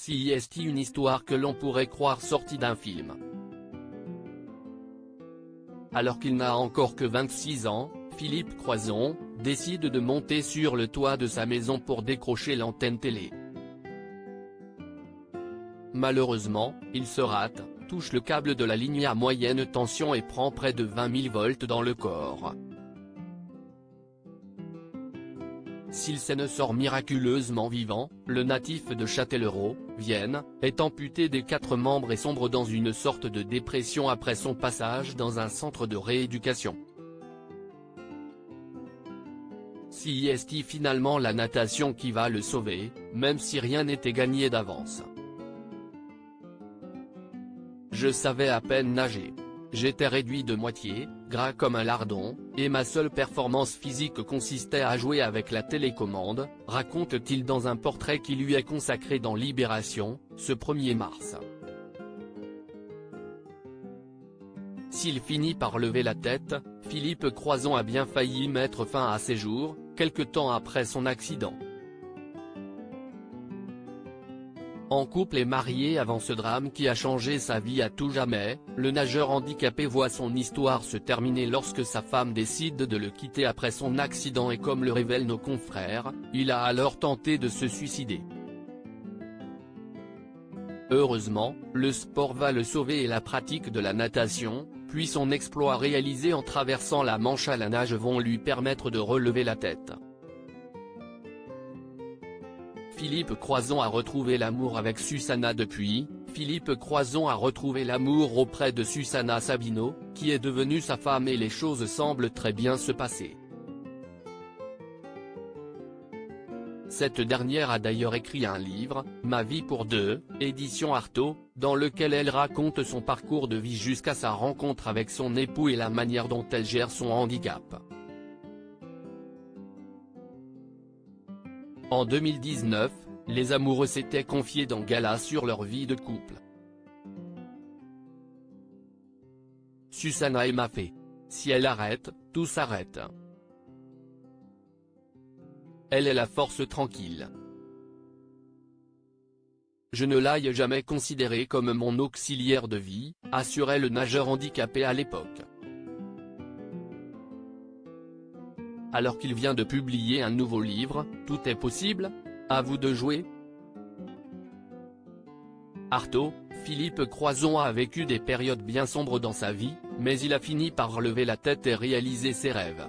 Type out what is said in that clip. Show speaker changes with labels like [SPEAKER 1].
[SPEAKER 1] C'est une histoire que l'on pourrait croire sortie d'un film. Alors qu'il n'a encore que 26 ans, Philippe Croizon décide de monter sur le toit de sa maison pour décrocher l'antenne télé. Malheureusement, il se rate, touche le câble de la ligne à moyenne tension et prend près de 20 000 volts dans le corps. S'il s'en sort miraculeusement vivant, le natif de Châtellerault, Vienne, est amputé des 4 membres et sombre dans une sorte de dépression après son passage dans un centre de rééducation. C'est finalement la natation qui va le sauver, même si rien n'était gagné d'avance. Je savais à peine nager. J'étais réduit de moitié, gras comme un lardon, et ma seule performance physique consistait à jouer avec la télécommande, raconte-t-il dans un portrait qui lui est consacré dans Libération, ce 1er mars. S'il finit par lever la tête, Philippe Croizon a bien failli mettre fin à ses jours, quelque temps après son accident. En couple et marié avant ce drame qui a changé sa vie à tout jamais, le nageur handicapé voit son histoire se terminer lorsque sa femme décide de le quitter après son accident et comme le révèlent nos confrères, il a alors tenté de se suicider. Heureusement, le sport va le sauver et la pratique de la natation, puis son exploit réalisé en traversant la Manche à la nage vont lui permettre de relever la tête. Philippe Croizon a retrouvé l'amour avec Susanna depuis. Philippe Croizon a retrouvé l'amour auprès de Susanna Sabino, qui est devenue sa femme et les choses semblent très bien se passer. Cette dernière a d'ailleurs écrit un livre, Ma vie pour deux, édition Artaud, dans lequel elle raconte son parcours de vie jusqu'à sa rencontre avec son époux et la manière dont elle gère son handicap. En 2019, les amoureux s'étaient confiés dans Gala sur leur vie de couple. Susanna m'a fait. Si elle arrête, tout s'arrête. Elle est la force tranquille. Je ne l'ai jamais considérée comme mon auxiliaire de vie, assurait le nageur handicapé à l'époque. Alors qu'il vient de publier un nouveau livre, Tout est possible ? À vous de jouer. Artaud, Philippe Croizon a vécu des périodes bien sombres dans sa vie, mais il a fini par relever la tête et réaliser ses rêves.